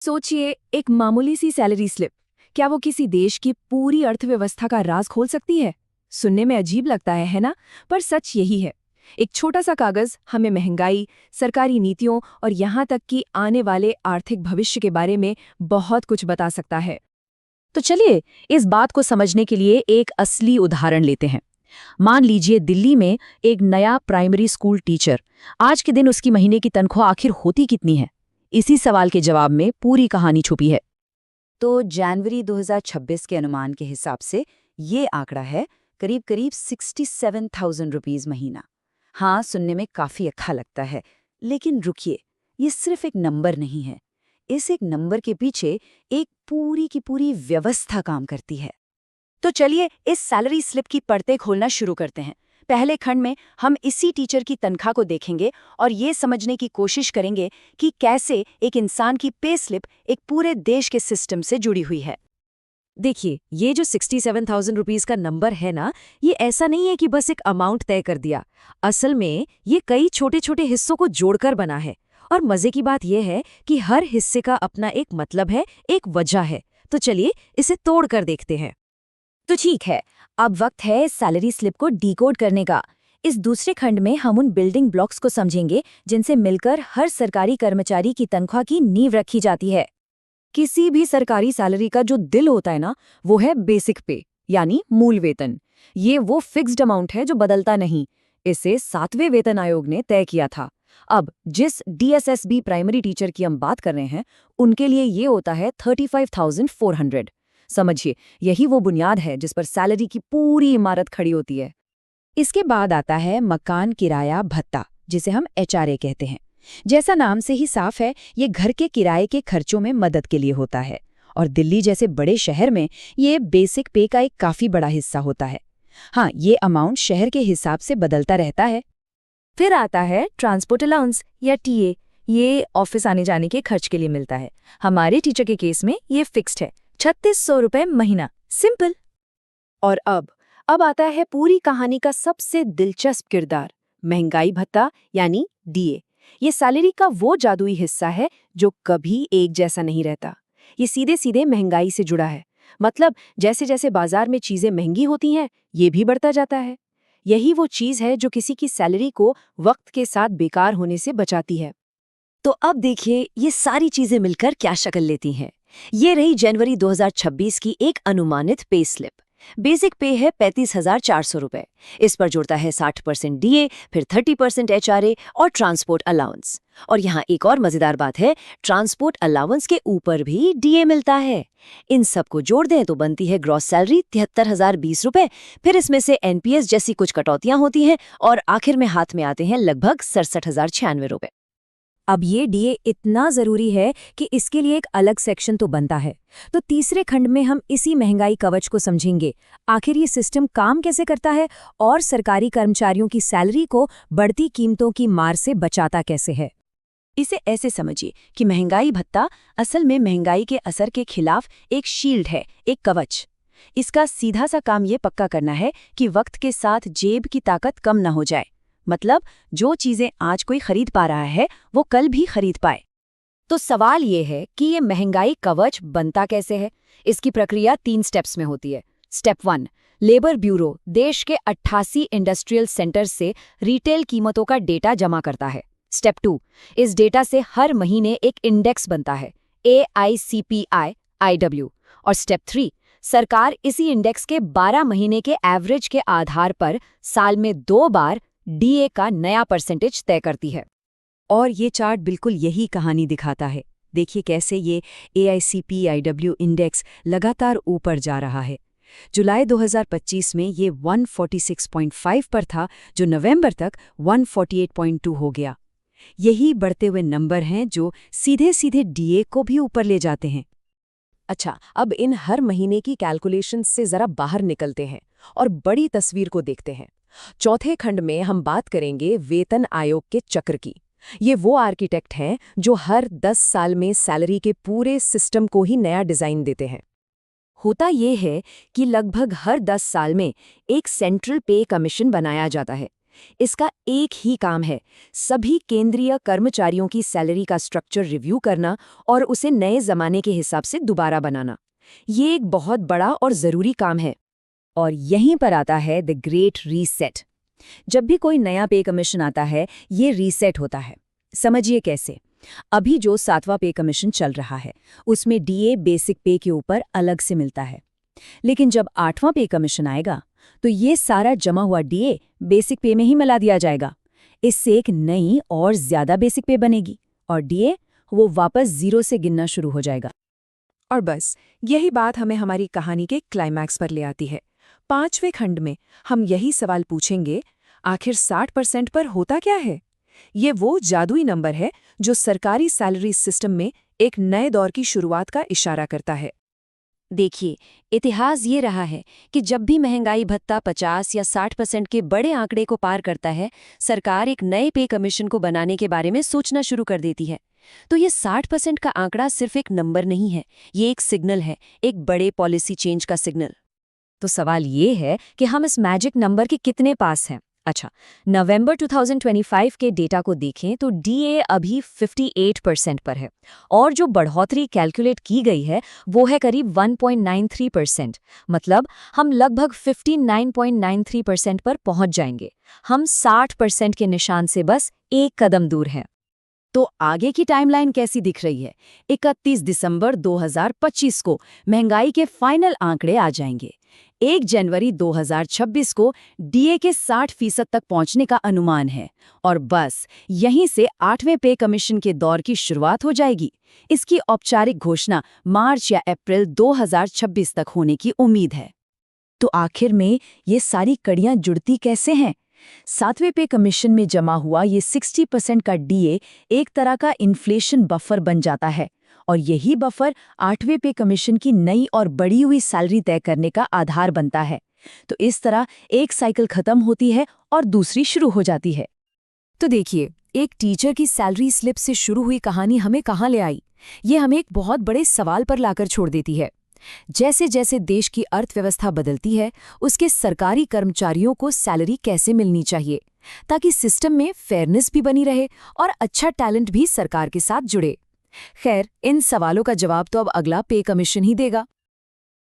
सोचिए, एक मामूली सी सैलरी स्लिप, क्या वो किसी देश की पूरी अर्थव्यवस्था का राज खोल सकती है? सुनने में अजीब लगता है ना? पर सच यही है। एक छोटा सा कागज हमें महंगाई, सरकारी नीतियों और यहाँ तक कि आने वाले आर्थिक भविष्य के बारे में बहुत कुछ बता सकता है। तो चलिए इस बात को समझने के लिए एक असली उदाहरण लेते हैं। मान लीजिए दिल्ली में एक नया प्राइमरी स्कूल टीचर, आज के दिन उसकी महीने की तनख्वाह आखिर होती कितनी है? इसी सवाल के जवाब में पूरी कहानी छुपी है। तो जनवरी 2026 के अनुमान के हिसाब से ये आंकड़ा है करीब करीब 67,000 रुपीज महीना। हाँ, सुनने में काफी अच्छा लगता है, लेकिन रुकिए, ये सिर्फ एक नंबर नहीं है। इस एक नंबर के पीछे एक पूरी की पूरी व्यवस्था काम करती है। तो चलिए इस सैलरी स्लिप की परतें खोलना शुरू करते हैं। पहले खंड में हम इसी टीचर की तनख्वाह को देखेंगे और ये समझने की कोशिश करेंगे कि कैसे एक इंसान की पे स्लिप एक पूरे देश के सिस्टम से जुड़ी हुई है। देखिए, ये जो 67,000 रुपीज का नंबर है ना, ये ऐसा नहीं है कि बस एक अमाउंट तय कर दिया। असल में ये कई छोटे छोटे हिस्सों को जोड़कर बना है। और मजे की बात यह है कि हर हिस्से का अपना एक मतलब है, एक वजह है। तो चलिए इसे तोड़ कर देखते हैं। तो ठीक है, अब वक्त है इस सैलरी स्लिप को डिकोड करने का। इस दूसरे खंड में हम उन बिल्डिंग ब्लॉक्स को समझेंगे जिनसे मिलकर हर सरकारी कर्मचारी की तनख्वाह की नींव रखी जाती है। किसी भी सरकारी सैलरी का जो दिल होता है ना, वो है बेसिक पे, यानी मूल वेतन। ये वो फिक्स्ड अमाउंट है जो बदलता नहीं। इसे 7वें वेतन आयोग ने तय किया था। अब जिस DSSB प्राइमरी टीचर की हम बात कर रहे हैं, उनके लिए ये होता है 35,400। समझिए, यही वो बुनियाद है जिस पर सैलरी की पूरी इमारत खड़ी होती है। इसके बाद आता है मकान किराया भत्ता, जिसे हम HRA कहते हैं। जैसा नाम से ही साफ है, ये घर के किराए के खर्चों में मदद के लिए होता है। और दिल्ली जैसे बड़े शहर में ये बेसिक पे का एक काफी बड़ा हिस्सा होता है। हाँ, ये अमाउंट शहर के हिसाब से बदलता रहता है। फिर आता है ट्रांसपोर्ट अलाउंस या TA। ये ऑफिस आने जाने के खर्च के लिए मिलता है। हमारे टीचर के केस में ये फिक्स्ड है, 3600 रुपए महीना। सिंपल। और अब आता है पूरी कहानी का सबसे दिलचस्प किरदार, महंगाई भत्ता यानी DA। ये सैलरी का वो जादुई हिस्सा है जो कभी एक जैसा नहीं रहता। ये सीधे सीधे महंगाई से जुड़ा है। मतलब जैसे जैसे बाजार में चीजें महंगी होती हैं, ये भी बढ़ता जाता है। यही वो चीज है जो किसी की सैलरी को वक्त के साथ बेकार होने से बचाती है। तो अब देखिए ये सारी चीजें मिलकर क्या शक्ल लेती हैं। ये रही जनवरी 2026 की एक अनुमानित पे स्लिप। बेसिक पे है 35,400 रुपए। इस पर जुड़ता है 60% DA, फिर 30% HRA और ट्रांसपोर्ट अलाउंस। और यहाँ एक और मजेदार बात है, ट्रांसपोर्ट अलाउंस के ऊपर भी DA मिलता है। इन सबको जोड़ दें तो बनती है ग्रॉस सैलरी 73,020 रुपए। फिर इसमें से NPS जैसी कुछ कटौतियां होती हैं और आखिर में हाथ में आते हैं लगभग 67,096 रुपए। अब ये DA इतना जरूरी है कि इसके लिए एक अलग सेक्शन तो बनता है। तो तीसरे खंड में हम इसी महंगाई कवच को समझेंगे। आखिर ये सिस्टम काम कैसे करता है और सरकारी कर्मचारियों की सैलरी को बढ़ती कीमतों की मार से बचाता कैसे है। इसे ऐसे समझिए कि महंगाई भत्ता असल में महंगाई के असर के खिलाफ एक शील्ड है, एक कवच। इसका सीधा सा काम ये पक्का करना है कि वक्त के साथ जेब की ताकत कम न हो जाए। मतलब जो चीजें आज कोई खरीद पा रहा है वो कल भी खरीद पाए। तो सवाल ये है कि ये महंगाई कवच बनता कैसे है। इसकी प्रक्रिया 3 स्टेप्स में होती है। स्टेप 1, लेबर ब्यूरो देश के 88 इंडस्ट्रियल सेंटर से रिटेल कीमतों का डेटा जमा करता है। स्टेप 2, इस डेटा से हर महीने एक इंडेक्स बनता है, AICPI IW। और स्टेप 3, सरकार इसी इंडेक्स के 12 महीने के एवरेज के आधार पर साल में 2 बार DA का नया परसेंटेज तय करती है। और ये चार्ट बिल्कुल यही कहानी दिखाता है। देखिए कैसे ये AICPIW इंडेक्स लगातार ऊपर जा रहा है। जुलाई 2025 में ये 146.5 पर था, जो नवंबर तक 148.2 हो गया। यही बढ़ते हुए नंबर हैं जो सीधे सीधे DA को भी ऊपर ले जाते हैं। अच्छा, अब इन हर महीने की कैलकुलेशन से जरा बाहर निकलते हैं और बड़ी तस्वीर को देखते हैं। चौथे खंड में हम बात करेंगे वेतन आयोग के चक्र की। ये वो आर्किटेक्ट हैं जो हर 10 साल में सैलरी के पूरे सिस्टम को ही नया डिजाइन देते हैं। होता ये है कि लगभग हर 10 साल में एक सेंट्रल पे कमीशन बनाया जाता है। इसका एक ही काम है, सभी केंद्रीय कर्मचारियों की सैलरी का स्ट्रक्चर रिव्यू करना और उसे नए जमाने के हिसाब से दोबारा बनाना। ये एक बहुत बड़ा और ज़रूरी काम है। और यहीं पर आता है द ग्रेट रीसेट। जब भी कोई नया पे कमीशन आता है, ये रीसेट होता है। समझिए कैसे। अभी जो 7वां पे कमीशन चल रहा है, उसमें डीए बेसिक पे के ऊपर अलग से मिलता है। लेकिन जब 8वां पे कमीशन आएगा, तो ये सारा जमा हुआ डीए बेसिक पे में ही मिला दिया जाएगा। इससे एक नई और ज्यादा बेसिक पे बनेगी और डीए वो वापस 0 से गिनना शुरू हो जाएगा। और बस यही बात हमें हमारी कहानी के क्लाइमैक्स पर ले आती है। 5वें खंड में हम यही सवाल पूछेंगे, आखिर 60% पर होता क्या है? ये वो जादुई नंबर है जो सरकारी सैलरी सिस्टम में एक नए दौर की शुरुआत का इशारा करता है। देखिए, इतिहास ये रहा है कि जब भी महंगाई भत्ता 50 या 60% के बड़े आंकड़े को पार करता है, सरकार एक नए पे कमीशन को बनाने के बारे में सोचना शुरू कर देती है। तो ये 60% का आंकड़ा सिर्फ एक नंबर नहीं है, ये एक सिग्नल है, एक बड़े पॉलिसी चेंज का सिग्नल। तो सवाल ये है कि हम इस मैजिक नंबर के कितने पास हैं? अच्छा, नवंबर 2025 के डेटा को देखें तो डीए अभी 58% पर है और जो बढ़ोतरी कैलकुलेट की गई है वो है करीब 1.93%। मतलब हम लगभग 59.93% पर पहुंच जाएंगे। हम 60% के निशान से बस एक कदम दूर हैं। तो आगे की टाइमलाइन कैसी दिख रही है? 31 दिसंबर 2025 को महंगाई के फाइनल आंकड़े आ जाएंगे। 1 जनवरी 2026 को डीए के 60% तक पहुंचने का अनुमान है और बस यहीं से 8वें पे कमीशन के दौर की शुरुआत हो जाएगी। इसकी औपचारिक घोषणा मार्च या अप्रैल 2026 तक होने की उम्मीद है। तो आखिर में ये सारी कड़ियां जुड़ती कैसे हैं? 7वें पे कमीशन में जमा हुआ ये 60% का डीए एक तरह का इन्फ्लेशन बफर बन जाता है और यही बफर 8वें पे कमीशन की नई और बढ़ी हुई सैलरी तय करने का आधार बनता है। तो इस तरह एक साइकिल खत्म होती है और दूसरी शुरू हो जाती है। तो देखिए, एक टीचर की सैलरी स्लिप से शुरू हुई कहानी हमें कहाँ ले आई? ये हमें एक बहुत बड़े सवाल पर लाकर छोड़ देती है। जैसे जैसे देश की अर्थव्यवस्था बदलती है, उसके सरकारी कर्मचारियों को सैलरी कैसे मिलनी चाहिए ताकि सिस्टम में फेयरनेस भी बनी रहे और अच्छा टैलेंट भी सरकार के साथ जुड़े। खैर, इन सवालों का जवाब तो अब अगला पे कमीशन ही देगा।